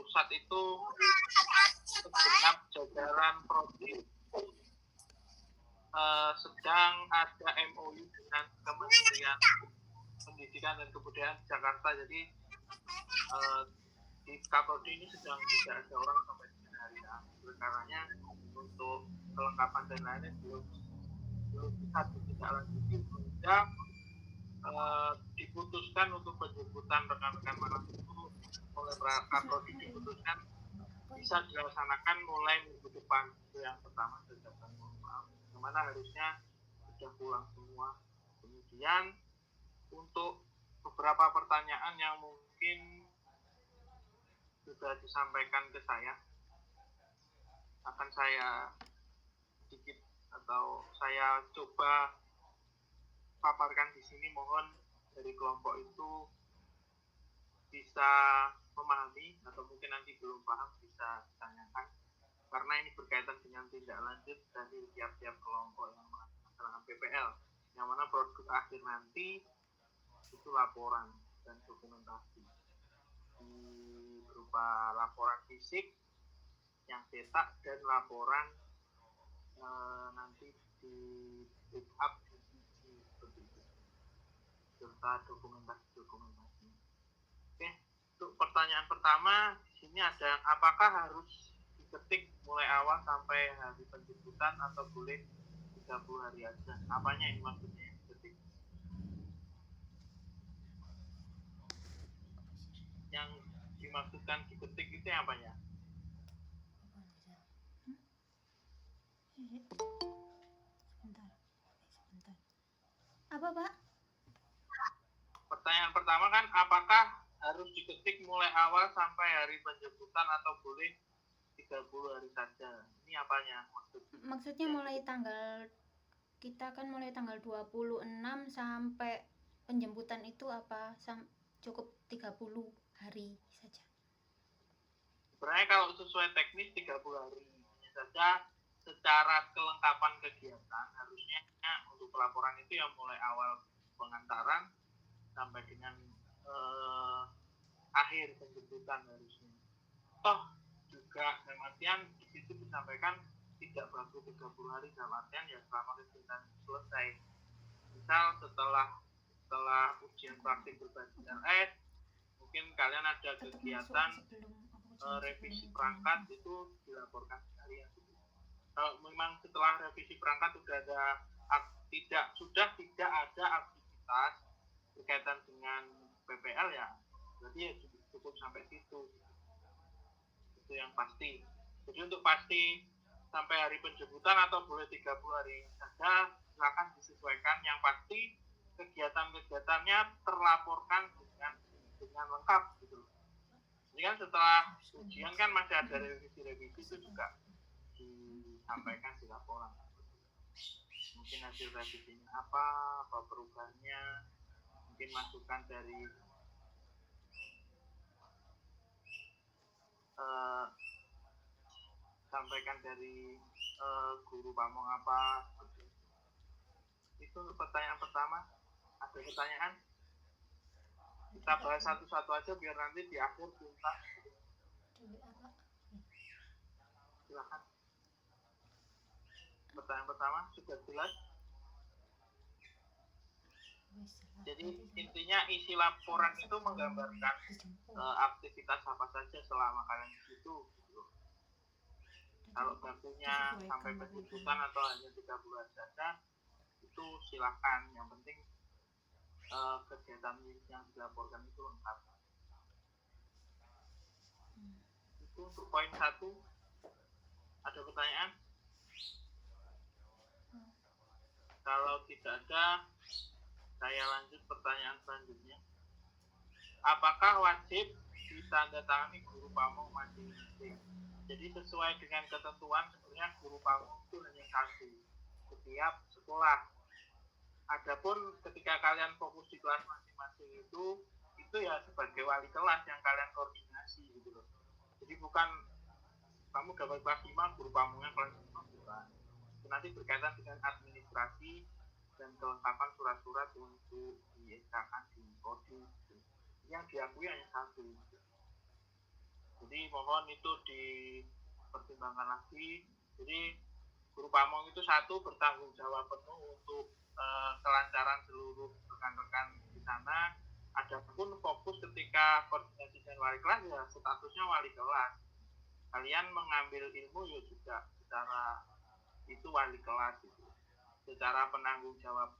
pusat itu segenap jajaran prodi sedang ada MOU dengan Kementerian Pendidikan dan Kebudayaan Jakarta. Jadi di Kaprodi ini sedang tidak ada orang sampai dengan hari ini. Karenanya untuk kelengkapan dan lainnya belum bisa ditindaklanjuti sehingga diputuskan untuk penjemputan rekan-rekan mahasiswa oleh Kaprodi diputuskan bisa dilaksanakan mulai minggu depan. Itu yang pertama, kegiatan kemana harusnya sudah pulang semua. Kemudian untuk beberapa pertanyaan yang mungkin sudah disampaikan ke saya, akan saya sedikit atau saya coba paparkan di sini. Mohon dari kelompok itu bisa memahami, atau mungkin nanti belum paham bisa ditanyakan, karena ini berkaitan dengan tindak lanjut dari tiap-tiap kelompok yang melaksanakan PPL, yang mana produk akhir nanti itu laporan dan dokumentasi berupa laporan fisik yang cetak dan laporan nanti di backup seperti itu serta dokumentasi. Oke, untuk pertanyaan pertama di sini ada, apakah harus diketik mulai awal sampai hari penjemputan atau boleh 30 hari aja? Apanya ini maksudnya diketik? Yang dimaksudkan diketik itu yang apanya? Sebentar. Apa, Pak? Pertanyaan pertama kan, apakah harus diketik mulai awal sampai hari penjemputan atau boleh 30 hari saja? Ini apanya Maksudnya mulai tanggal, kita kan mulai tanggal 26 sampai penjemputan itu apa? Cukup 30 hari saja. Sebenarnya kalau sesuai teknis 30 hari saja. Secara kelengkapan kegiatan harusnya untuk pelaporan itu yang mulai awal pengantaran sampai dengan akhir penjemputan harusnya. Toh juga dalam artian di situ disampaikan tidak berlaku 30 hari, dalam artian ya selama kegiatan selesai. Misal setelah ujian praktik berbasis LS, mungkin kalian ada kegiatan revisi perangkat, itu dilaporkan sekalian. Kalau memang setelah revisi perangkat sudah tidak ada aktivitas berkaitan dengan PPL, ya berarti ya cukup sampai situ. Itu yang pasti. Jadi untuk pasti sampai hari penjemputan atau boleh 30 hari saja, silakan disesuaikan. Yang pasti kegiatan-kegiatannya terlaporkan dengan lengkap gitu. Jadi kan setelah ujian kan masih ada revisi-revisi, itu juga disampaikan di laporan. Mungkin hasil revisinya apa perubahannya, mungkin masukan dari sampaikan dari guru pamong apa. Itu untuk pertanyaan pertama. Ada pertanyaan? Kita bahas satu-satu aja biar nanti di akhir tuntas. Silakan. Pertanyaan pertama sudah jelas? Jadi intinya isi laporan itu menggambarkan aktivitas apa saja selama kalian di situ. Kalau bakunya sampai penjemputan atau hanya 3 bulan saja, itu silakan. Yang penting kegiatan yang dilaporkan itu lengkap. Itu untuk poin 1. Ada pertanyaan? Kalau tidak ada, saya lanjut pertanyaan selanjutnya. Apakah wajib ditandatangani guru pamong masing-masing? Jadi sesuai dengan ketentuan sebenarnya guru pamong itu hanya satu setiap sekolah. Adapun ketika kalian fokus di kelas masing-masing itu ya sebagai wali kelas yang kalian koordinasi gitu loh. Jadi bukan kamu dapat kelas 5 guru pamongnya kelas 5, bukan. Itu nanti berkaitan dengan administrasi dan kelengkapan surat-surat untuk di SK-kan di Kodim. Yang diakui hanya satu. Jadi mohon itu dipertimbangkan lagi. Jadi guru pamong itu satu bertanggung jawab penuh untuk kelancaran seluruh rekan-rekan di sana. Adapun fokus ketika koordinasi dengan wali kelas ya statusnya wali kelas. Kalian mengambil ilmu ya juga secara itu wali kelas itu. Secara penanggung jawab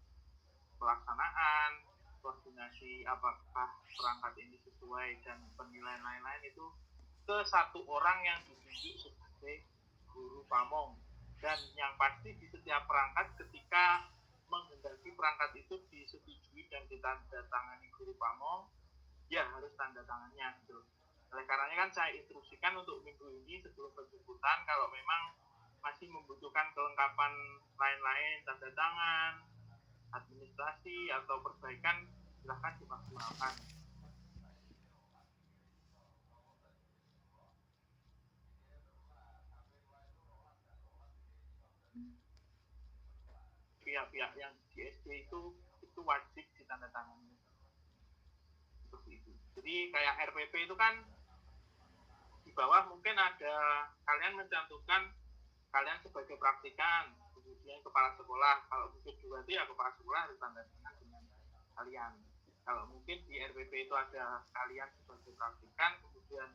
pelaksanaan, koordinasi apakah perangkat ini sesuai dan penilaian lain-lain itu ke satu orang yang ditunjuk sebagai guru pamong. Dan yang pasti di setiap perangkat ketika menghendaki perangkat itu disetujui dan ditandatangani guru pamong, ya harus tanda tangannya gitu. Oleh karenanya kan saya instruksikan untuk minggu ini sebelum penjemputan kalau memang masih membutuhkan kelengkapan lain-lain, tanda tangan, administrasi atau perbaikan, silahkan dimaksimalkan. Pihak-pihak yang di SD itu wajib ditandatangani seperti itu. Jadi kayak RPP itu kan di bawah mungkin ada kalian mencantumkan kalian sebagai praktikan, kemudian kepala sekolah. Kalau mungkin juga itu ya kepala sekolah harus tanda tangan dengan kalian. Kalau mungkin di RPP itu ada kalian sebagai praktikan, kemudian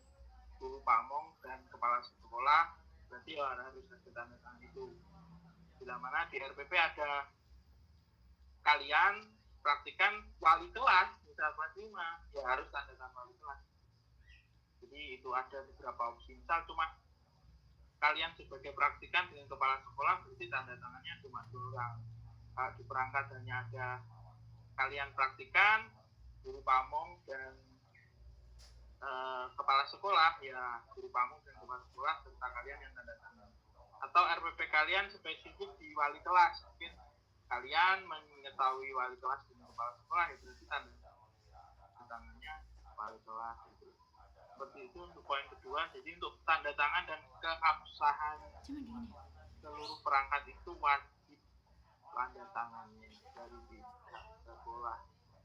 guru pamong dan kepala sekolah, berarti ya harus ada tanda tangan itu. Bila mana di RPP ada kalian praktikan wali kelas, misal kelas 5, ya harus tanda tangan wali kelas. Jadi itu ada beberapa opsi. Misal cuma kalian sebagai praktikan dengan kepala sekolah, berarti tanda tangannya cuma 2 orang. Di perangkat hanya ada kalian praktikan, guru pamong dan kepala sekolah, ya guru pamong dan kepala sekolah serta kalian yang tanda tangan. Atau RPP kalian spesifik di wali kelas, mungkin kalian mengetahui wali kelas dengan kepala sekolah, ya berarti tanda tangannya wali kelas gitu. Seperti itu untuk poin kedua. Jadi untuk tanda tangan dan keabsahan seluruh perangkat itu wajib tanda tangannya dari pihak sekolah.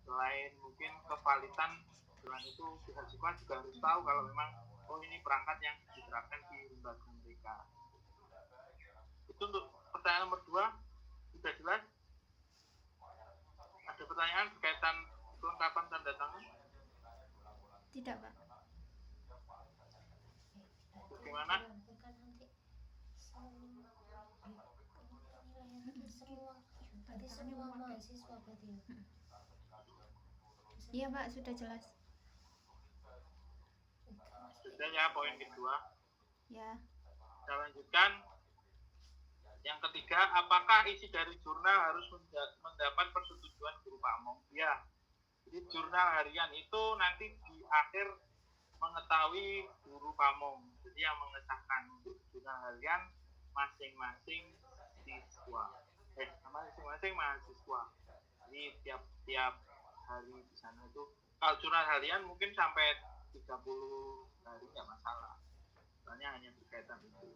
Selain mungkin kevalitan dengan itu pihak sekolah juga harus tahu kalau memang oh ini perangkat yang diterapkan di lembaga mereka. Itu untuk pertanyaan nomor 2 sudah jelas. Ada pertanyaan berkaitan kelengkapan tanda tangan? Tidak, Pak. Bagaimana? Semua mahasiswa berarti ya? Iya, Pak, sudah jelas. Sudah ya poin kedua. Ya. Kita lanjutkan. Yang ketiga, apakah isi dari jurnal harus mendapat persetujuan guru pamong? Ya. Jadi jurnal harian itu nanti di akhir mengetahui guru pamong. Jadi yang mengesahkan untuk jurnal harian masing-masing siswa. Masing-masing mahasiswa. Jadi tiap hari di sana itu kalau jurnal harian mungkin sampai 30 hari nggak masalah. Soalnya hanya berkaitan itu.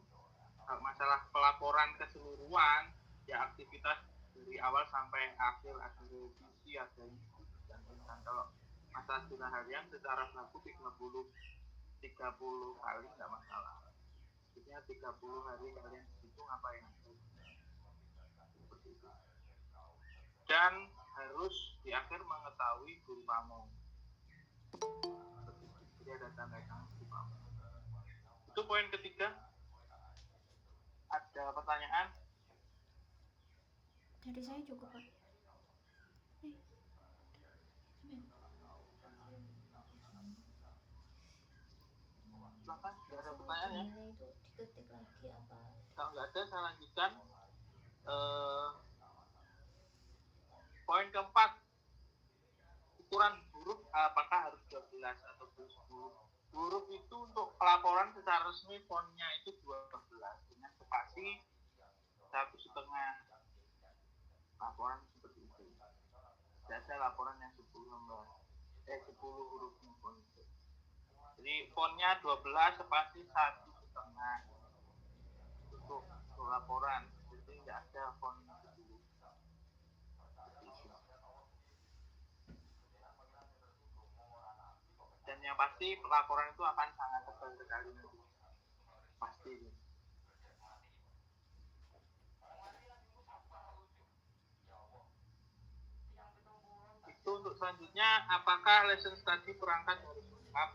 Kalau masalah pelaporan keseluruhan, ya aktivitas dari awal sampai akhir ada revisi, ada itu. Dan kalau masalah jurnal harian secara berlaku 30 kali nggak masalah. Maksudnya 30 hari kalian hitung apa yang ada. Seperti itu. Dan harus di akhir mengetahui guru pamong. Jadi ada tanda tangan guru pamong. Itu poin ketiga. Ada pertanyaan? Dari saya cukup, Pak. Silakan, tidak ada pertanyaan ya? Itu diketik lagi apa? Kalau nggak ada, saya lanjutkan. Poin keempat, ukuran huruf apakah harus 12 atau 10? Huruf itu untuk pelaporan secara resmi fontnya itu 12 dengan spasi 1,5. Laporan seperti itu. Biasa laporan yang 10 huruf font itu. Jadi fontnya 12 spasi 1,5 untuk laporan. Jadi nggak ada font 10. dan yang pasti laporan itu akan sangat tebal sekali nanti. Pasti. Itu untuk selanjutnya, apakah lesson study perangkat harus lengkap?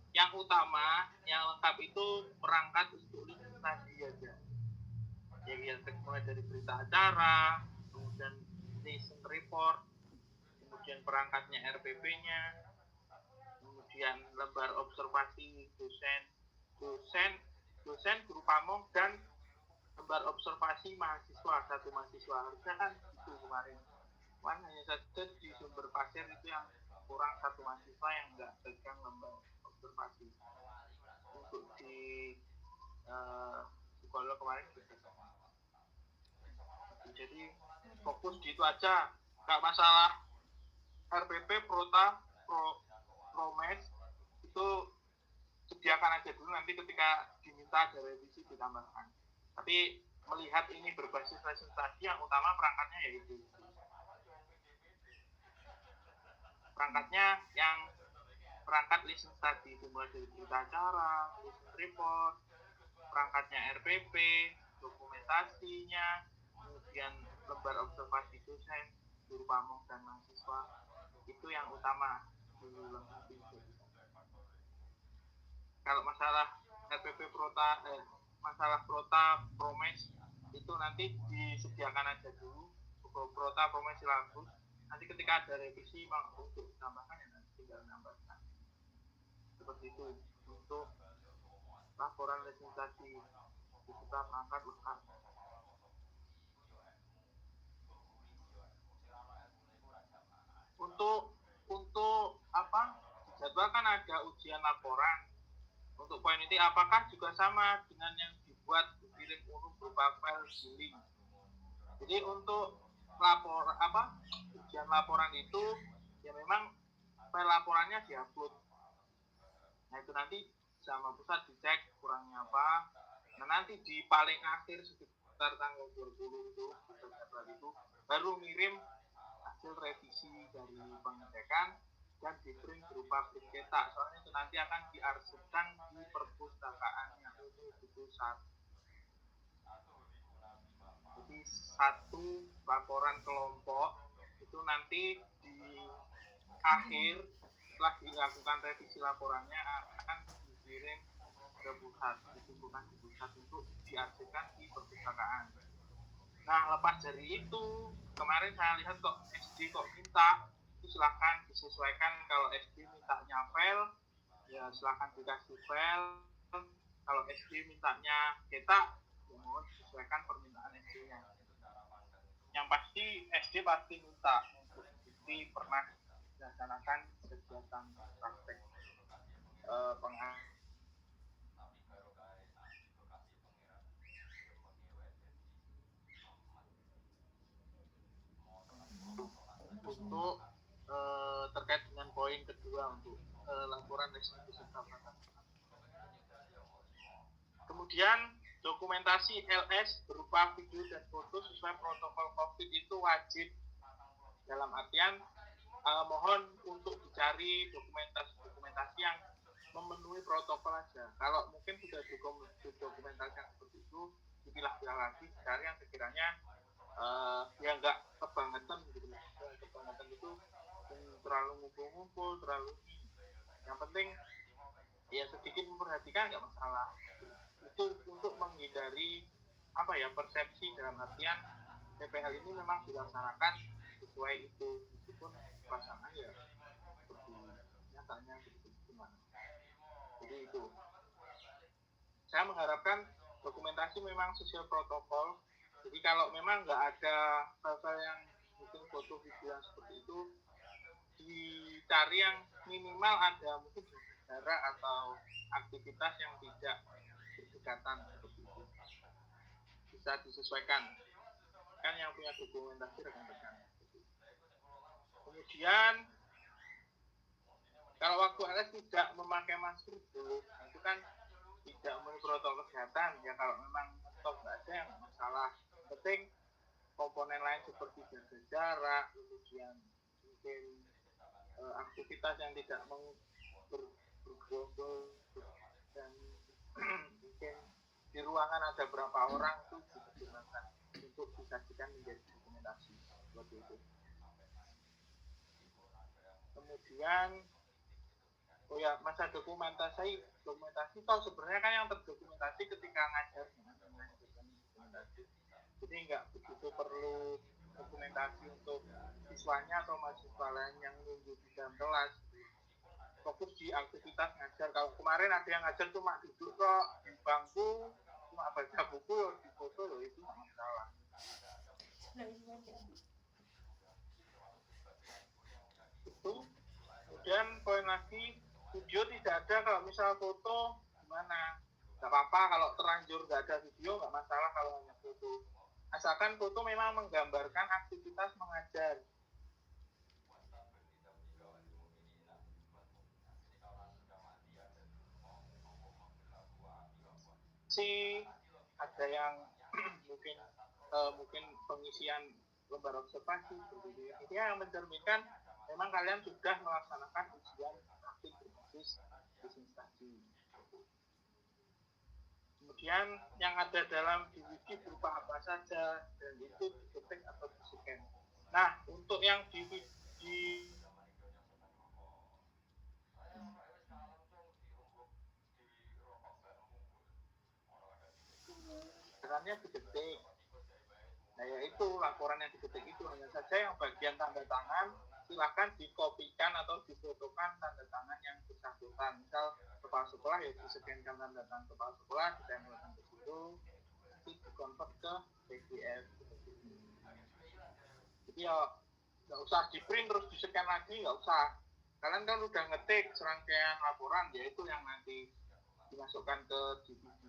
Yang utama, yang lengkap itu perangkat untuk lesson study aja. Jadi mulai dari berita acara, kemudian lesson report, kemudian perangkatnya RPP-nya, kemudian lembar observasi dosen, guru pamong, dan lembar observasi mahasiswa, satu mahasiswa. Harusnya kan itu kemarin. Hanya saja di Sumber Pasir itu yang kurang satu mahasiswa yang nggak pegang lembar observasi. Untuk di psikolog kemarin gitu. Jadi fokus di itu aja, nggak masalah RPP, Promes itu sediakan aja dulu, nanti ketika diminta ada revisi ditambahkan. Tapi melihat ini berbasis presentasi, yang utama perangkatnya yaitu perangkatnya yang perangkat listen study, dimulai dari berita acara, listen report, perangkatnya RPP, dokumentasinya, kemudian lembar observasi dosen, guru pamong, dan mahasiswa. Itu yang utama dilengkapi. Kalau masalah RPP masalah Promes itu nanti disediakan aja dulu, Promes silabus. Nanti ketika ada revisi untuk tambahkan ya nanti tinggal nambahkan. Seperti itu untuk laporan legislasi kita angkat lengkap. Untuk apa? Jadwal kan ada ujian laporan. Untuk poin ini apakah juga sama dengan yang dibuat kirim berupa file giling? Jadi untuk ujian laporan itu ya memang file laporannya diupload. Nah itu nanti sama pusat dicek kurangnya apa. Nah nanti di paling akhir sekitar tanggal 20 itu baru ngirim hasil revisi dari pengecekan dan di-print berupa print cetak. Soalnya itu nanti akan diarsipkan di perpustakaan yang itu satu. Jadi satu laporan kelompok itu nanti di akhir setelah dilakukan revisi laporannya akan dikirim ke pusat, dikumpulkan di pusat untuk diarsipkan di perpustakaan. Nah lepas dari itu, kemarin saya lihat kok SD kok minta, itu silahkan disesuaikan. Kalau SD mintanya file, ya silahkan dikasih file. Kalau SD mintanya cetak, ya mohon disesuaikan permintaan SD-nya. Yang pasti SD pasti minta untuk bukti pernah dilaksanakan kegiatan praktek untuk terkait dengan poin kedua untuk laporan resiko serta perangkat. Kemudian dokumentasi LS berupa video dan foto sesuai protokol COVID itu wajib, dalam artian mohon untuk dicari dokumentasi yang memenuhi protokol aja. Kalau mungkin sudah dokumentasi yang seperti itu, dipilah-pilah lagi, cari yang sekiranya ya nggak kebangetan gitu. Kebangetan itu terlalu ngumpul-ngumpul, terlalu, yang penting ya sedikit memperhatikan nggak masalah. Itu untuk menghindari persepsi, dalam artian PPL ini memang dilaksanakan sesuai itu, meskipun pasangan ya seperti nyatanya begitu gimana. Jadi itu saya mengharapkan dokumentasi memang sesuai protokol. Jadi kalau memang nggak ada hal-hal yang mungkin foto video yang seperti itu, dicari yang minimal ada mungkin sejarah atau aktivitas yang tidak berdekatan seperti itu, bisa disesuaikan kan yang punya dokumentasi rekan-rekan. Kemudian kalau waktu LS tidak memakai masker dulu, itu kan tidak memenuhi protokol kesehatan. Ya kalau memang stok nggak ada, yang masalah. Penting komponen lain seperti jaga jarak, kemudian mungkin aktivitas yang tidak bergerombol dan mungkin di ruangan ada berapa orang itu digunakan untuk disajikan menjadi dokumentasi seperti itu. Kemudian oh ya, masa dokumentasi toh sebenarnya kan yang terdokumentasi ketika ngajar dokumentasi. Jadi nggak begitu perlu dokumentasi untuk siswanya atau mahasiswa lain yang nunggu di dalam kelas. Fokus di aktivitas ngajar. Kalau kemarin ada yang ngajar cuma duduk kok di bangku, cuma baca buku, di foto itu nggak masalah. Itu. Kemudian poin lagi, video tidak ada. Kalau misal foto gimana? Nggak apa-apa kalau terlanjur nggak ada video, nggak masalah kalau hanya foto. Asalkan foto memang menggambarkan aktivitas mengajar. Ada yang mungkin pengisian lembar observasi seperti itu yang mencerminkan memang kalian sudah melaksanakan ujian praktik berbasis bisnis tadi. Kemudian yang ada dalam DVD berupa apa saja dan itu diketik atau di-scan. Nah, untuk yang DVD sebenarnya diketik. Nah, yaitu laporan yang diketik itu hanya saja yang bagian tanda tangan silakan dikopikan atau difotokan tanda tangan yang bersangkutan. Misal kepala sekolah ya disediakan tanda tangan kepala sekolah, ditempelkan ke situ, nanti dikonvert ke PDF. Jadi ya nggak usah di print terus di-scan lagi, nggak usah. Kalian kan udah ngetik serangkaian laporan, yaitu yang nanti dimasukkan ke DVD,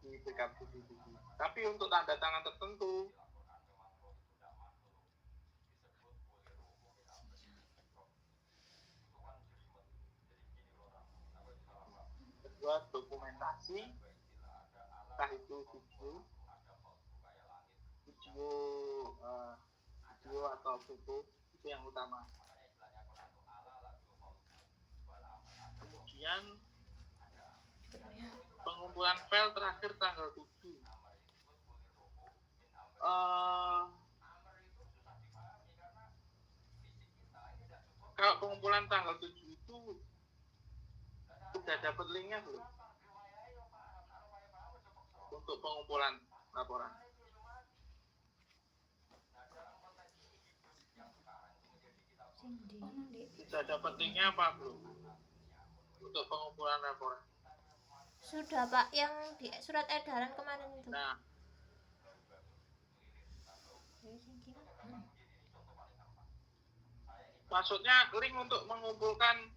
di backup DVD. Tapi untuk tanda tangan tertentu kedua dokumentasi, entah itu video atau foto, itu yang utama. Kemudian pengumpulan file terakhir tanggal 7. Kalau pengumpulan tanggal 7 itu sudah dapat linknya belum? Untuk pengumpulan laporan. Sudah dapat linknya apa belum? Untuk pengumpulan laporan. Sudah Pak, yang di surat edaran kemarin itu. Nah, maksudnya link untuk mengumpulkan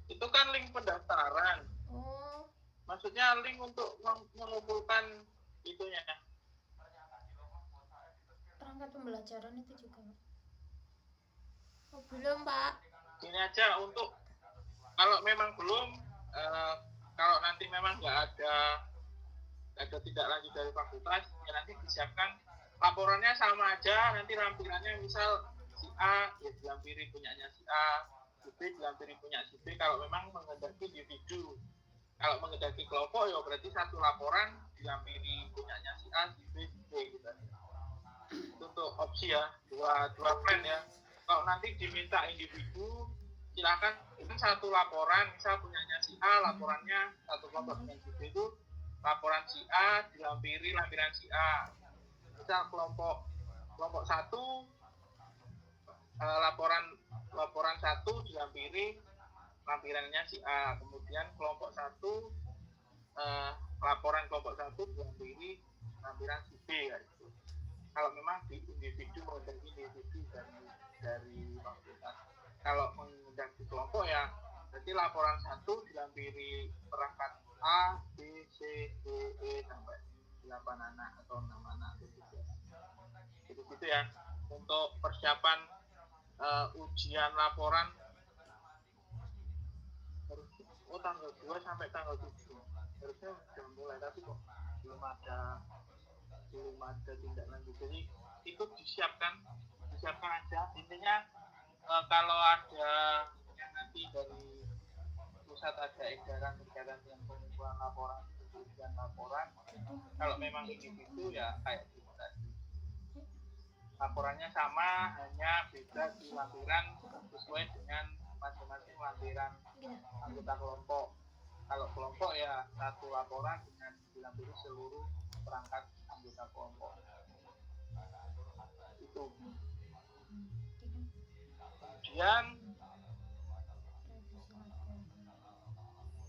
itu kan link pendaftaran. Oh. Maksudnya link untuk mengumpulkan itunya. Perangkat pembelajaran itu juga. Oh, belum Pak. Ini aja untuk kalau memang belum, kalau nanti memang nggak ada tindak lanjut dari fakultas, ya nanti disiapkan laporannya sama aja. Nanti lampirannya misal si A ya dilampiri punyanya si A, si B dilampiri punya si B. Kalau memang menghendaki individu, kalau menghendaki kelompok ya berarti satu laporan dilampiri punyanya si A, si B, si C gitu. Itu untuk opsi ya, dua plan ya. Kalau nanti diminta individu, silakan satu laporan, misal punyanya si A, laporannya satu kelompok dengan si B itu laporan si A dilampiri lampiran si A. Misal kelompok 1 laporan 1 dilampiri lampirannya si A. Kemudian kelompok 1 laporan kelompok 1 dilampiri lampiran si B ya itu. Kalau memang di individu menghendaki individu dari fakultas. Kalau menghendaki kelompok ya berarti laporan 1 dilampiri perangkat A, B, C, D, E sampai 8 anak atau 6 anak gitu ya. Untuk persiapan ujian laporan tanggal 2 sampai tanggal 7 harusnya sudah mulai, tapi kok belum ada tindak lanjut. Jadi itu disiapkan aja. Intinya kalau ada yang nanti dari pusat ada edaran kegiatan yang pengumpulan laporan, penelitian laporan, kalau memang individu ya kayak gitu tadi. Laporannya sama, hanya beda di lampiran sesuai dengan masing-masing lampiran anggota kelompok. Kalau kelompok ya satu laporan dengan dilampiri seluruh perangkat anggota kelompok. Itu. Kemudian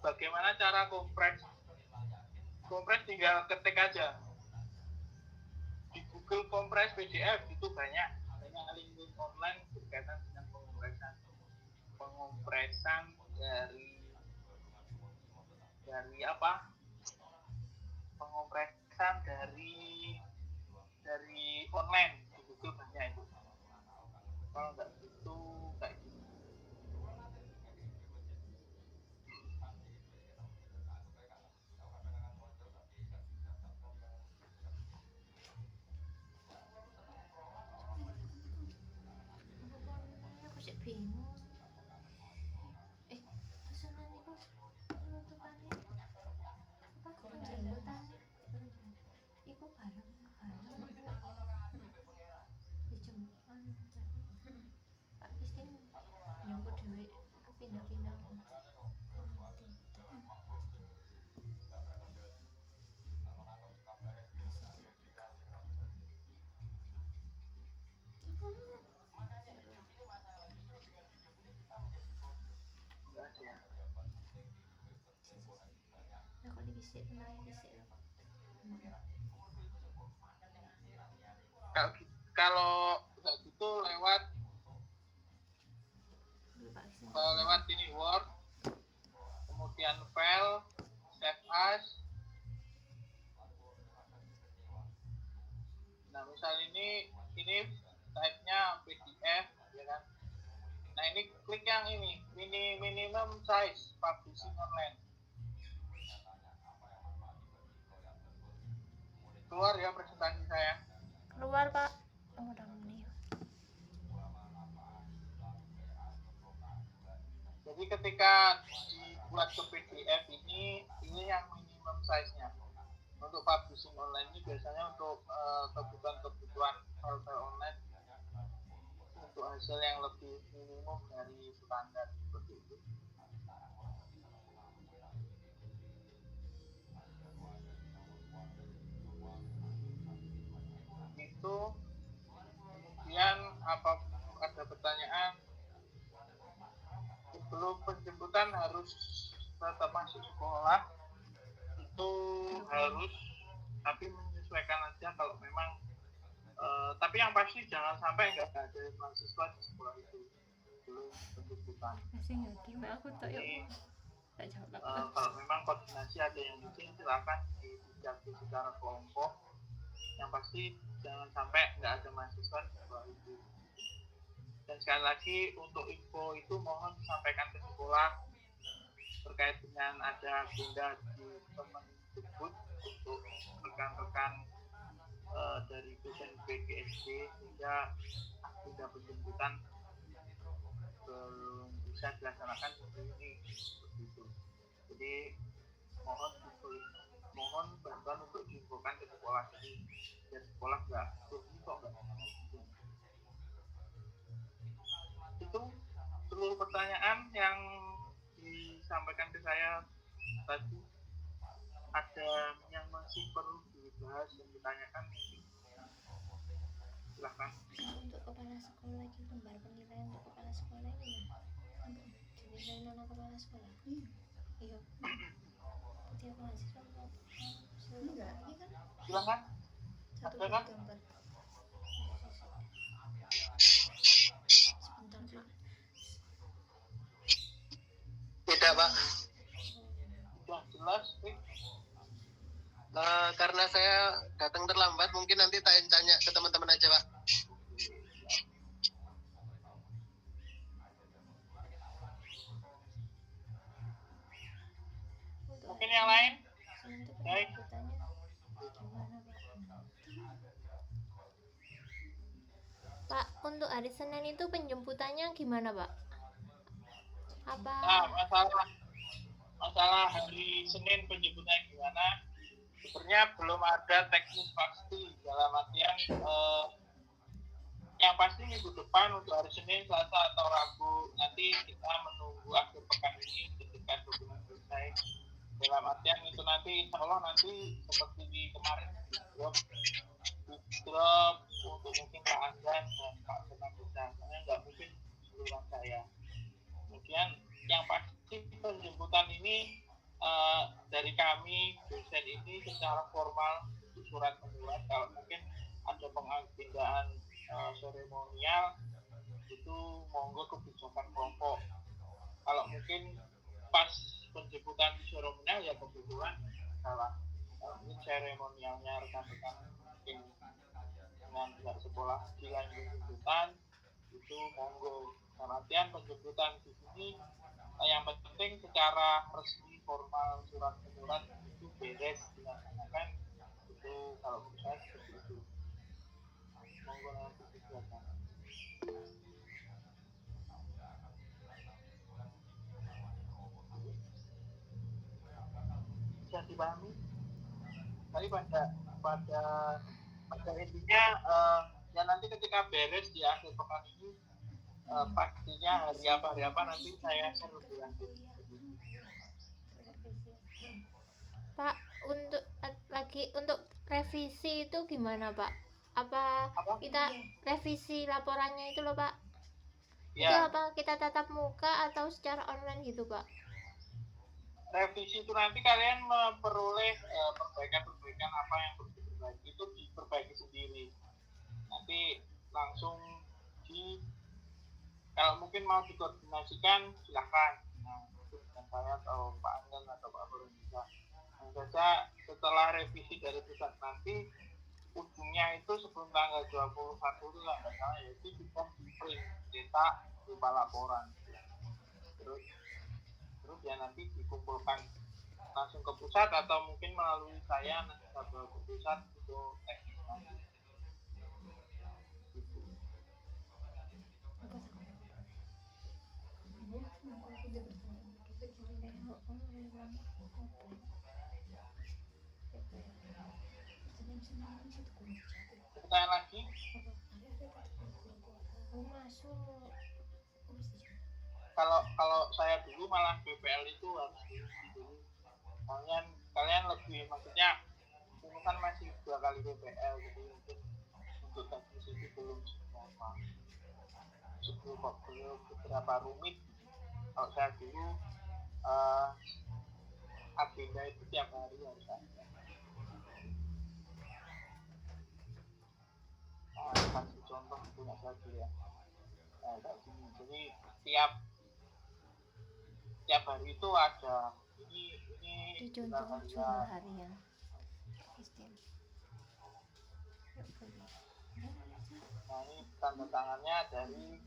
bagaimana cara kompres? Kompres tinggal ketik aja di Google Kompres PDF, itu banyak link online berkaitan dengan pengompresan dari apa? Pengompresan dari online di Google banyak itu. Kalau nggak gitu kayak gini. Aku sih bingung. Pesanan itu penutupannya apa penjemputannya? Iku bareng dijemput Pak Kristin nyemput duit pindah-pindah. Enggak ada ya. Aku dibisik naik bisik loh. Kalau nggak gitu lewat Pak Kristin. lewat ini Word, kemudian file, save as. Nah misal ini type-nya PDF, ya kan? Nah ini klik yang ini, minimum size publishing online. Keluar ya presentasi saya. Keluar Pak. Oh udah menit. Jadi ketika dibuat ke PDF ini yang minimum size-nya. Untuk publishing online ini biasanya untuk kebutuhan file online untuk hasil yang lebih minimum dari standar seperti itu. Itu kemudian apa ada pertanyaan? Sebelum penjemputan harus tetap masuk sekolah, itu harus, tapi menyesuaikan aja kalau memang tapi yang pasti jangan sampai nggak ada mahasiswa di sekolah itu sebelum penjemputan. Aku tak yuk. Tak jawab. Kalau memang koordinasi ada yang mungkin silakan dijadwal secara kelompok. Yang pasti jangan sampai nggak ada mahasiswa di sekolah itu. Dan sekali lagi untuk info itu mohon disampaikan ke sekolah terkait dengan ada agenda di Kemendikbud untuk rekan-rekan dari dosen PGSD sehingga agenda penjemputan belum bisa dilaksanakan seperti ini, seperti itu. Jadi mohon bantuan untuk diinfokan ke sekolah, jadi biar sekolah nggak kok nggak. Itu seluruh pertanyaan yang disampaikan ke saya tadi. Ada yang masih perlu dibahas dan ditanyakan, silahkan. Untuk kepala sekolah lagi lembar penilaian untuk kepala sekolah ini ya. Dinilai mana kepala sekolah? Iya. Tiap mahasiswa mau enggak, ini kan Silahkan. satu Ada kan? gambar. Sebentar Pak. Tidak Pak. Sudah jelas, Karena saya datang terlambat, mungkin nanti tanya ke teman-teman aja Pak. Mungkin yang lain? Baik. Gimana Pak? Pak, untuk hari Senin itu penjemputannya gimana, Pak? Apa Nah, masalah hari Senin penjemputannya gimana? Sebenarnya belum ada teknis pasti, dalam artian yang pasti minggu depan untuk hari Senin, Selasa atau Rabu. Nanti kita menunggu akhir pekan ini ketika dokumen selesai. Dalam artian itu nanti insya Allah nanti seperti di kemarin di drop untuk mungkin Pak Azan dan Pak Senang bisa, karena nggak mungkin seluruh saya. Kemudian yang pasti penjemputan ini dari kami dosen ini secara formal surat penjualan. Kalau mungkin ada pengagendaan seremonial itu monggo kebijakan kelompok. Kalau mungkin pas penjemputan seremonial ya kebetulan salah. Kalau mungkin seremonialnya rekan-rekan mungkin dengan pihak sekolah di lain penjemputan itu monggo. Perhatian penjemputan di sini yang penting secara resmi formal surat itu beres dilaksanakan, itu kalau menurut saya seperti itu. Monggo nanti disilakan. Bisa dipahami? Tapi pada intinya ya nanti ketika beres di akhir pekan ini pastinya hari apa nanti saya share lebih lanjut. Pak, untuk revisi itu gimana, Pak? Apa kita revisi laporannya itu loh, Pak? Ya. Itu apa kita tatap muka atau secara online gitu, Pak? Revisi itu nanti kalian memperoleh perbaikan apa yang perlu diperbaiki itu diperbaiki sendiri. Nanti langsung kalau mungkin mau dikoordinasikan silahkan. Nah, itu dengan saya atau Pak Anggan atau Pak Burun bisa. Nah, saja setelah revisi dari pusat nanti ujungnya itu sebelum tanggal 21 itu nggak salah, yaitu sudah di print cetak berupa laporan. Terus ya nanti dikumpulkan langsung ke pusat atau mungkin melalui saya nanti ke pusat untuk teknis nanti. Pertanyaan lagi? Kalau saya dulu malah BPL itu harus dulu. Kalian lebih, maksudnya ini kan masih 2 kali BPL, jadi mungkin untuk teknis itu belum semua. Sebelum beberapa rumit. Kalau saya dulu agenda itu tiap hari harus ada. Kasih contoh punya saya dulu ya. Kayak gini. Jadi tiap hari itu ada ini contoh harian. Nah, ini tanda tangannya dari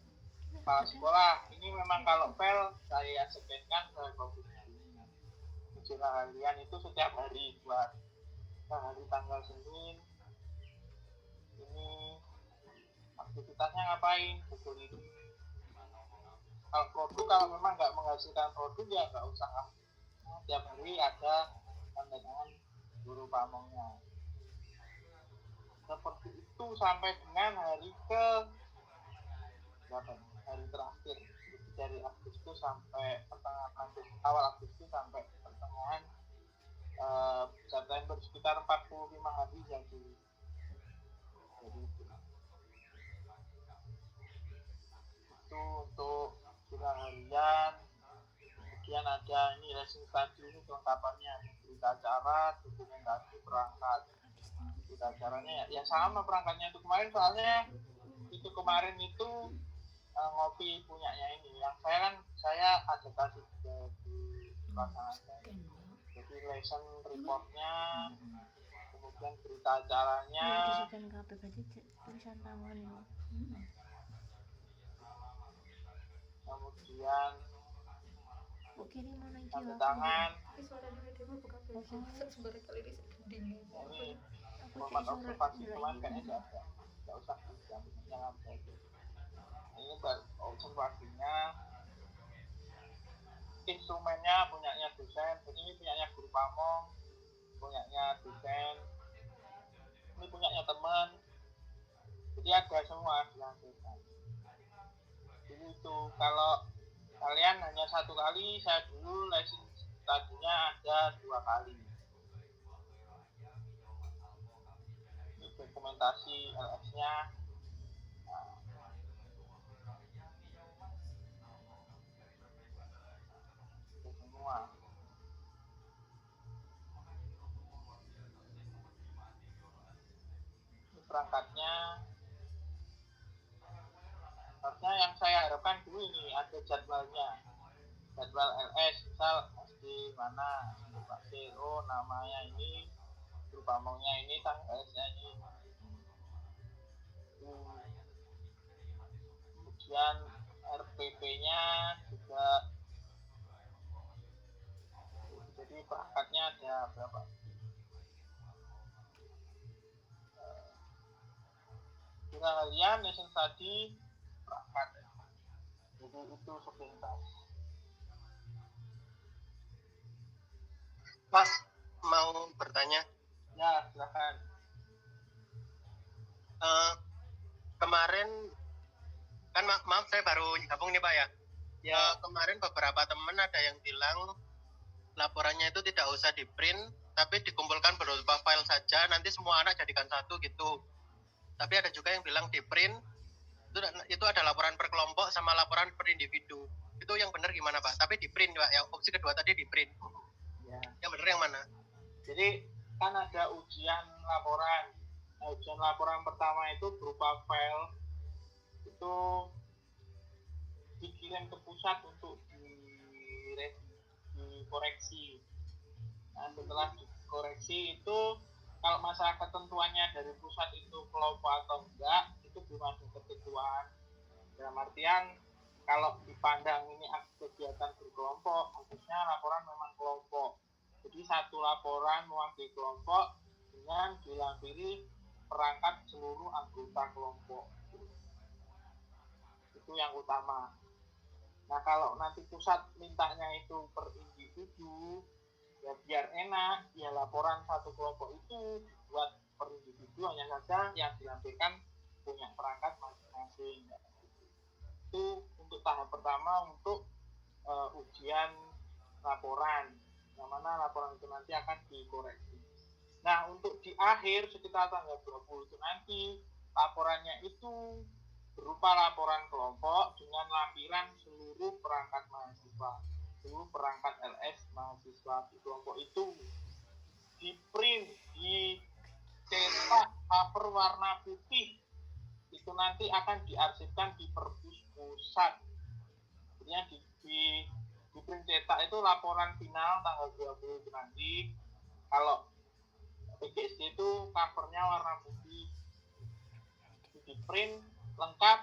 kepala sekolah. Ini memang kalau pel saya scan ke komputer. Jurnal harian itu setiap hari buat hari tanggal Senin. Ini aktivitasnya ngapain? Pukul ini. Kalau produk, kalau memang nggak menghasilkan produk ya nggak usah. Tiap hari ada tanda tangan guru pamongnya. Seperti itu sampai dengan hari hari terakhir, dari Agustus sampai awal Agustus sampai pertengahan September, sekitar 45 hari jadi itu untuk jurnal harian. Kemudian ada ini lesson tadi, ini kelengkapannya berita acara, dokumentasi, perangkat. Berita acaranya ya sama perangkatnya itu kemarin, soalnya itu kemarin itu ngopi punyanya ini. Yang saya ada kasih di pasangan saya. Jadi lesson reportnya, kemudian berita acaranya. Tulisan tangan ini. Kemudian tanda tangan. Ini format observasi kemarin kayaknya nggak ada. nggak usah didampingi yang ada itu. Ini observasinya, instrumennya punyanya dosen, ini punyanya guru pamong, punyanya dosen, ini punyanya teman, jadi ada semua dilakukan. Jadi itu kalau kalian hanya satu kali, saya dulu lesson tadinya ada 2 kali. Ini dokumentasi LS-nya. Nah, itu semua. Ini perangkatnya. Harusnya yang saya harapkan dulu ini ada jadwalnya. Jadwal LS, misal SD mana, Pak C, oh namanya ini, guru pamongnya ini, tanggalnya ini. Kemudian RPP-nya juga, jadi perangkatnya ada berapa? Kira kalian lesson tadi perangkat, jadi itu sepintas. Pak, mau bertanya. Ya, silakan. Kemarin kan maaf saya baru gabung nih Pak ya. Ya, Kemarin beberapa teman ada yang bilang laporannya itu tidak usah di print, tapi dikumpulkan berupa file saja, nanti semua anak jadikan satu gitu. Tapi ada juga yang bilang di print, itu ada laporan per kelompok sama laporan per individu. Itu yang benar gimana Pak? Tapi di print Pak, yang opsi kedua tadi di print. ya. Yang benar yang mana? Jadi kan ada ujian laporan. Nah, ujian laporan pertama itu berupa file, itu dikirim ke pusat untuk dikoreksi. Nah, setelah dikoreksi itu kalau masalah ketentuannya dari pusat itu kelompok atau enggak, itu belum ada ketentuan. Dalam artian kalau dipandang ini kegiatan berkelompok, harusnya laporan memang kelompok. Jadi satu laporan mewakili kelompok dengan dilampiri perangkat seluruh anggota kelompok. Itu yang utama. Nah, kalau nanti pusat mintanya itu per individu, ya biar enak, ya laporan satu kelompok itu dibuat per individu, hanya saja yang dilampirkan punya perangkat masing-masing. Itu untuk tahap pertama untuk ujian laporan, yang mana laporan itu nanti akan dikoreksi. Nah, untuk di akhir sekitar tanggal 20 itu nanti laporannya itu berupa laporan kelompok dengan lampiran seluruh perangkat mahasiswa, seluruh perangkat LS mahasiswa di kelompok itu, di print, dicetak paper warna putih, itu nanti akan diarsipkan di perpus pusat. Artinya di print cetak itu laporan final tanggal 20 itu nanti. Kalau PGSD itu covernya warna putih, di print lengkap,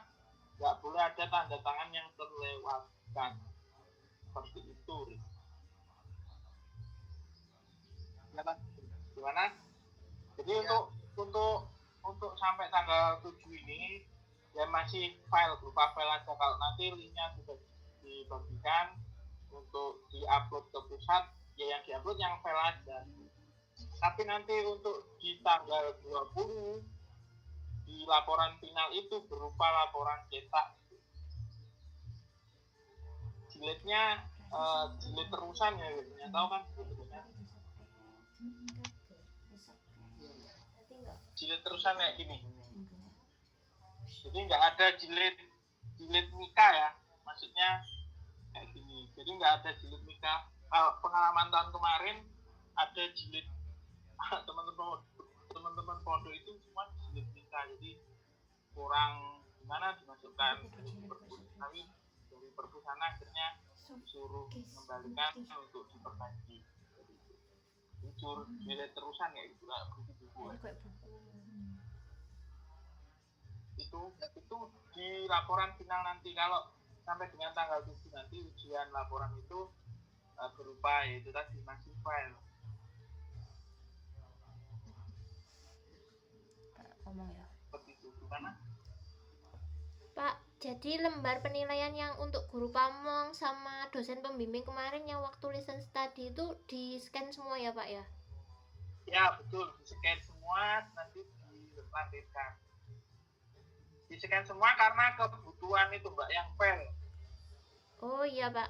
nggak boleh ada tanda tangan yang terlewatkan. Seperti itu. Gimana? Jadi Ya. untuk sampai tanggal 7 ini ya masih file, berupa file aja. Kalau nanti linknya sudah dibagikan untuk diupload ke pusat, ya yang diupload yang file aja. Tapi nanti untuk di tanggal 20 di laporan final itu berupa laporan cetak. Jilidnya jilid terusan ya, biasanya tahu kan jilid terusan. Jilid terusan kayak gini. Jadi nggak ada jilid mika ya, maksudnya kayak gini. Jadi nggak ada jilid mika. Pengalaman tahun kemarin ada jilid teman-teman pondok itu cuma jilid mika, jadi kurang gimana dimasukkan tapi dari perpus sana akhirnya disuruh kembalikan untuk diperbaiki. Jujur jilid terusan ya itu lah buku. Itu di laporan final nanti. Kalau sampai dengan tanggal 7 nanti ujian laporan itu berupa yaitu tadi masih file. Ngomong ya. Seperti itu. Gimana? Pak, jadi lembar penilaian yang untuk guru pamong sama dosen pembimbing kemarin yang waktu listen study itu di scan semua ya Pak ya? Ya betul, di-scan semua nanti dilampirkan. Di-scan semua karena kebutuhan itu Mbak yang fail. Oh iya Pak.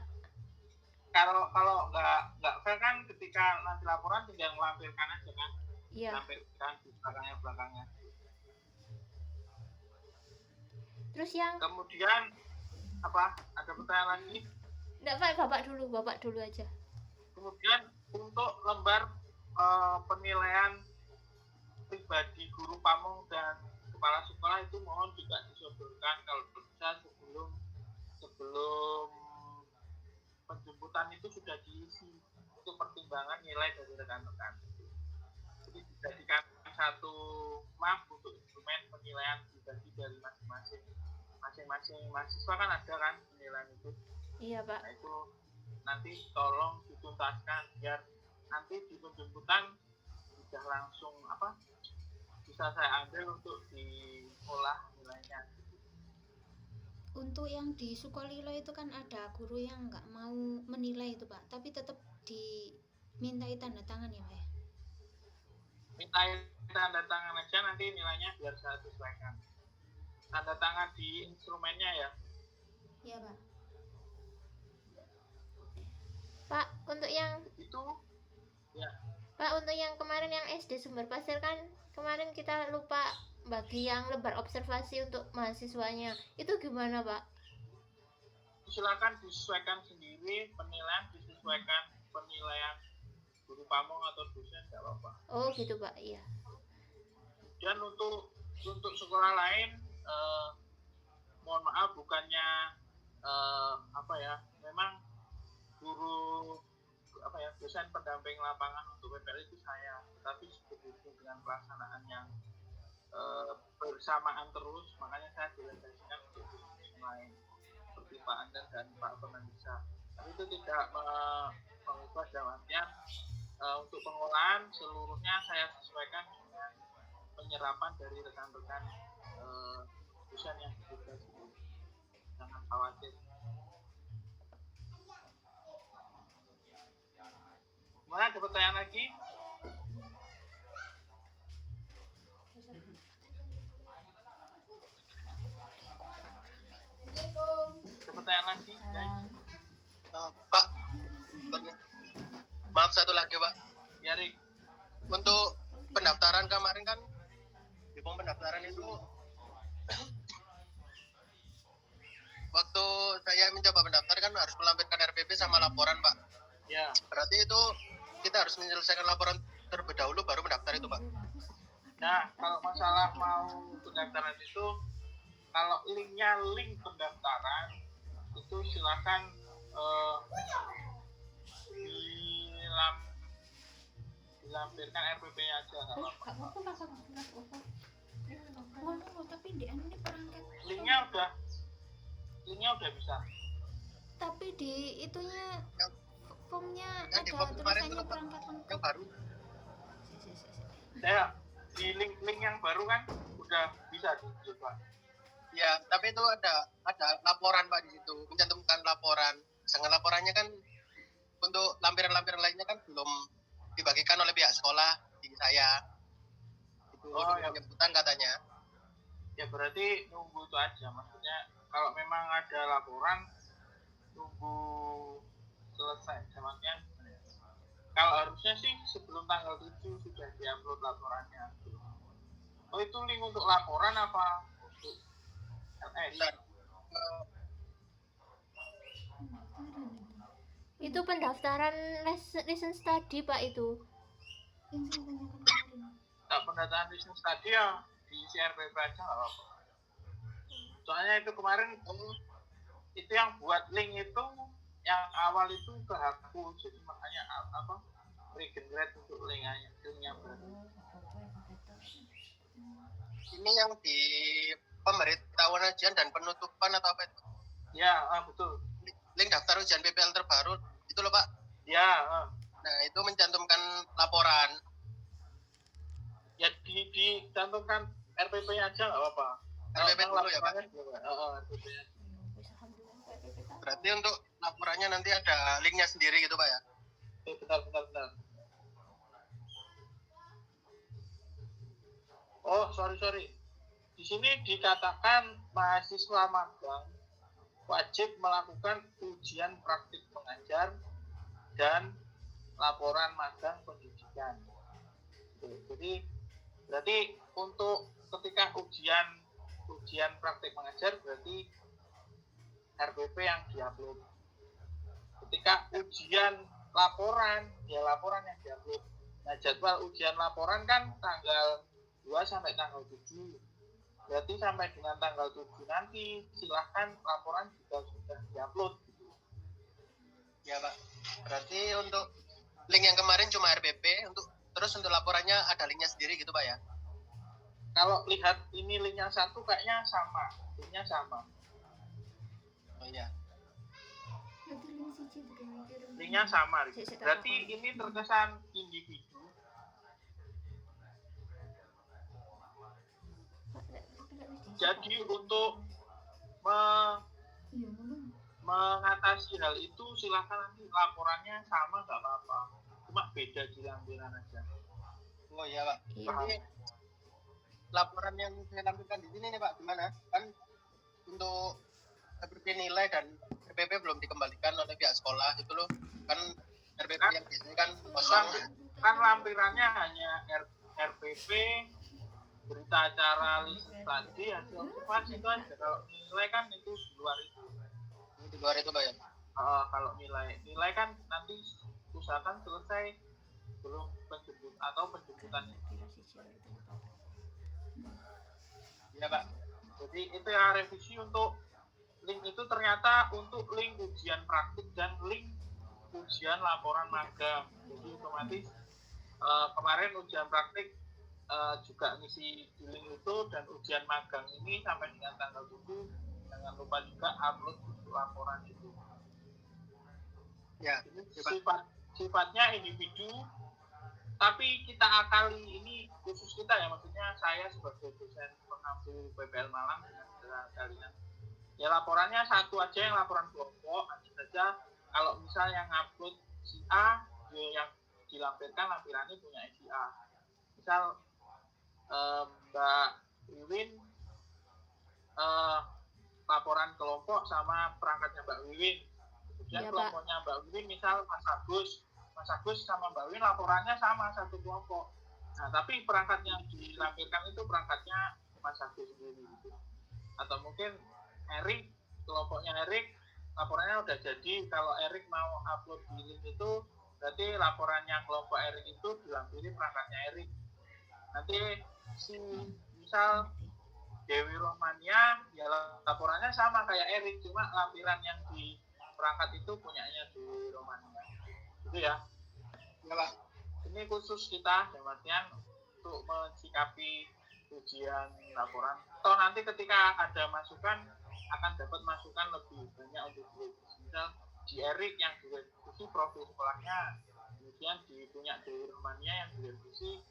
Kalau nggak fail kan ketika nanti laporan tinggal melampirkan aja kan. Iya. Lampirkan di belakangnya. Terus yang Kemudian apa? Ada pertanyaan lagi? enggak Pak, Bapak dulu aja. Kemudian untuk lembar penilaian pribadi guru pamong dan kepala sekolah itu mohon juga disodorkan kalau bisa sebelum penjemputan itu sudah diisi untuk pertimbangan nilai dari rekan-rekan. Jadi dijadikan satu map untuk instrumen penilaian pribadi dari masing-masing mahasiswa kan ada kan penilaian itu. Iya Pak. Nah itu nanti tolong dituntaskan biar nanti di penjemputan sudah langsung bisa saya ambil untuk diolah nilainya. Untuk yang di Sukolilo itu kan ada guru yang nggak mau menilai itu Pak, tapi tetap dimintai tanda tangan ya Pak ya? Minta tanda tangan aja nanti nilainya biar saya sesuaikan. Tanda tangan di instrumennya ya. Iya Pak. Pak, untuk yang Itu ya. Pak, untuk yang kemarin yang SD Sumber Pasir kan kemarin kita lupa bagi yang lebar observasi untuk mahasiswanya. Itu gimana Pak? Silakan disesuaikan sendiri, penilaian disesuaikan penilaian guru pamong atau dosen nggak apa-apa. Oh gitu Pak, iya. Dan untuk sekolah lain mohon maaf bukannya memang guru dosen pendamping lapangan untuk PPL itu saya, tetapi berhubung dengan pelaksanaan yang bersamaan terus, makanya saya delegasikan untuk dosen lain seperti Pak Andan dan Pak Pemanisa. Tapi itu tidak mengubah jawabannya. Untuk pengolahan seluruhnya saya sesuaikan dengan penyerapan dari rekan-rekan dosen yang bertugas. Jangan khawatir. Mana ada pertanyaan lagi? Ada pertanyaan lagi? Pak, maaf satu lagi Pak. Ya Rik. Untuk pendaftaran kemarin kan di pom pendaftaran itu waktu saya mencoba mendaftar kan harus melampirkan RPP sama laporan Pak. Ya. Berarti itu kita harus menyelesaikan laporan terlebih dahulu baru mendaftar itu Pak. Nah, kalau masalah mau pendaftaran itu, kalau linknya link pendaftaran itu silakan dilampirkan RPP-nya aja. Tapi di ini perangkat. Linknya udah bisa. Tapi di itunya formnya Yang di ada form kemarin itu tulisannya Pak, perangkat lengkap. yang baru. Ya, di link yang baru kan udah bisa dicoba. Ya, tapi itu ada laporan Pak di situ, mencantumkan laporan. Sedangkan laporannya kan untuk lampiran-lampiran lainnya kan belum dibagikan oleh pihak sekolah di saya. Itu Ya. penjemputan katanya. Ya berarti nunggu itu aja. Maksudnya kalau memang ada laporan, nunggu selesai jamannya. Kalau harusnya sih sebelum tanggal 7 sudah diupload laporannya. Oh itu link untuk laporan apa untuk LS? Bentar. Itu pendaftaran listen study Pak itu. Tak pendataan bisnis tadi ya di CRPP aja nggak apa-apa. Soalnya itu kemarin itu yang buat link itu yang awal itu kehapus, jadi makanya regenerate untuk linknya baru. Ini yang di pemberitahuan ujian dan penutupan atau apa itu? Ya, betul. Link daftar ujian PPL terbaru itu loh Pak. Ya, Nah itu mencantumkan laporan. ya dicantumkan RPP-nya aja nggak apa-apa. RPP dulu ya Pak. RPP-nya. Wis alhamdulillah PPP tak. Berarti untuk laporannya nanti ada linknya sendiri gitu Pak ya? Bentar. Oh, sorry. Di sini dikatakan mahasiswa magang wajib melakukan ujian praktik mengajar dan laporan magang pendidikan. Jadi berarti untuk ketika ujian praktik mengajar berarti RPP yang diupload. Ketika ujian laporan, ya laporan yang diupload. Nah, jadwal ujian laporan kan tanggal 2 sampai tanggal 7. Berarti sampai dengan tanggal 7 nanti silahkan laporan juga sudah diupload. Ya Pak. Berarti untuk link yang kemarin cuma RPP, terus untuk laporannya ada linknya sendiri gitu Pak ya? Kalau lihat ini link yang satu kayaknya sama, linknya sama. Oh iya. Nanti link siji dikirim. Linknya sama. Sik, Berarti ini terkesan individu. Jadi untuk Iya, ngomong. mengatasi hal itu silakan nanti laporannya sama nggak apa-apa, cuma beda di lampiran aja. Oh iya Pak. Iya. Jadi laporan yang saya tampilkan di sini nih Pak, gimana? Kan untuk RPP nilai dan RPP belum dikembalikan oleh pihak sekolah itu loh. Kan RPP yang biasanya kan kosong. Kan lampirannya hanya RPP, berita acara, list tadi, hasil observasi itu aja. Kalau nilai kan itu di luar itu. Ini di luar itu Pak ya? Kalau nilai kan nanti usahakan selesai belum penjemputannya. Ya Pak. Jadi itu ya revisi untuk link itu ternyata untuk link ujian praktik dan link ujian laporan magang. Jadi otomatis kemarin ujian praktik juga ngisi di link itu, dan ujian magang ini sampai dengan tanggal 7 jangan lupa juga upload untuk laporan itu. Ya. Ini sifatnya individu, tapi kita akali ini khusus kita ya, maksudnya saya sebagai dosen pengampu PPL Malang dengan kalian. Ya laporannya satu aja, yang laporan kelompok aja saja. Kalau misal yang upload si A, yang dilampirkan lampirannya punya si A. Misal Mbak Wiwin laporan kelompok sama perangkatnya Mbak Wiwin. Kemudian Ya, kelompoknya Mbak Wiwin misal Mas Agus sama Mbak Wiwin laporannya sama satu kelompok. Nah, tapi perangkat yang dilampirkan itu perangkatnya Mas Agus sendiri gitu. Atau mungkin Erik, kelompoknya Erik laporannya udah jadi. Kalau Erik mau upload di link itu berarti laporannya kelompok Erik itu dilampiri perangkatnya Erik. Nanti si misal Dewi Rohmania ya laporannya sama kayak Erik, cuma lampiran yang di perangkat itu punyanya Dewi Rohmania. Gitu ya. Ya Pak. Ini khusus kita artian untuk mensikapi ujian laporan. Toh nanti ketika ada masukan akan dapat masukan lebih banyak untuk direvisi. Misal di Erik yang direvisi profil sekolahnya, kemudian di punya Dewi Rohmania yang direvisi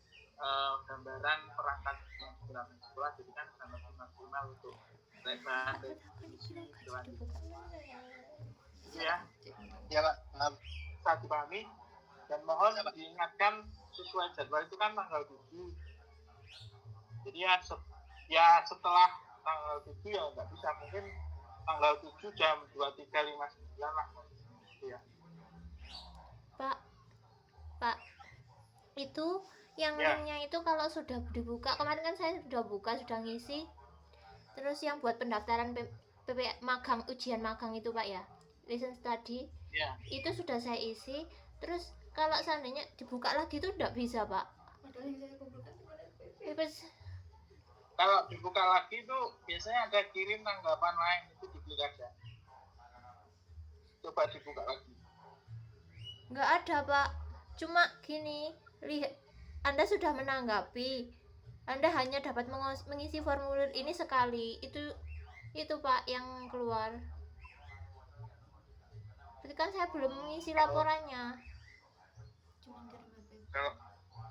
gambaran perangkat yang digunakan sekolah, jadi kan sangat maksimal untuk revisi selanjutnya. Itu ya. Ya Pak. Bisa dipahami, dan mohon diingatkan sesuai jadwal itu kan tanggal 7. Jadi ya setelah tanggal 7 ya nggak bisa, mungkin tanggal 7 jam 23.59 lah gitu ya. Pak, itu yang Ya. linknya itu kalau sudah dibuka, kemarin kan saya sudah buka, sudah ngisi, terus yang buat pendaftaran PP magang, ujian magang itu Pak ya, listen study Ya. itu sudah saya isi. Terus kalau seandainya dibuka lagi itu tidak bisa Pak. Padahal yang saya kumpulkan cuma RPP. Kalau dibuka lagi itu biasanya ada kirim tanggapan lain, itu diklik aja. Coba dibuka lagi. Nggak ada Pak, cuma gini, lihat Anda sudah menanggapi, Anda hanya dapat mengisi formulir ini sekali, itu Pak yang keluar. Berarti kan saya belum mengisi laporannya. Cuma kirim RPP.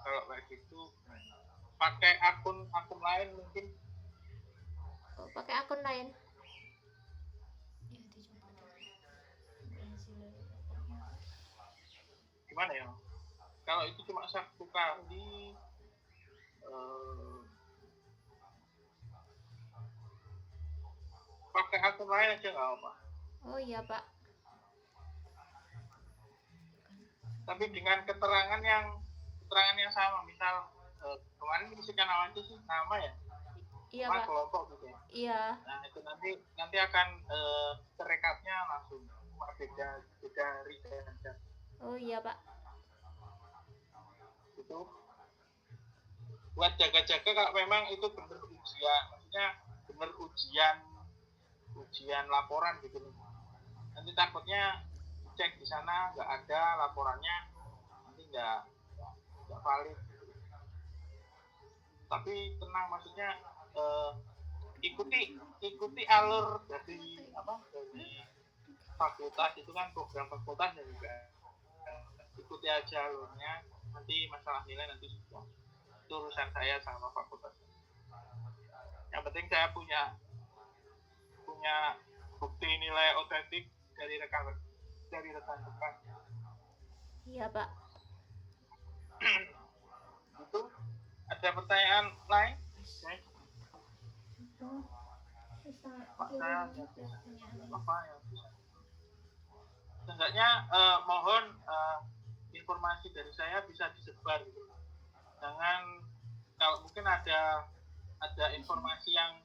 Kalau kayak gitu pakai akun lain mungkin. pakai akun lain. Ya dicoba deh. Berhasil. Gimana ya? Kalau itu cuma satu kali, pakai akun lain aja nggak apa. Oh iya Pak. Tapi dengan keterangan yang sama. Misal kemarin mengisikan aja sih nama ya, Iya nama Pak. kelompok gitu ya. Iya. Nah itu nanti akan terekapnya langsung cuma beda hari dan jam. Oh iya Pak. Itu buat jaga-jaga kalau memang itu benar ujian, maksudnya benar ujian laporan gitu loh. Nanti takutnya cek di sana nggak ada laporannya, nanti nggak valid. Tapi tenang, maksudnya ikuti alur dari fakultas itu kan, program fakultas dan juga ikuti aja alurnya. Nanti masalah nilai nanti sudah itu urusan saya sama fakultas. Yang penting saya punya bukti nilai otentik dari rekan. Iya Pak. Itu ada pertanyaan lain? Pak, saya apa yang bisa? Seenggaknya mohon informasi dari saya bisa disebar gitu. Jangan, kalau mungkin ada informasi yang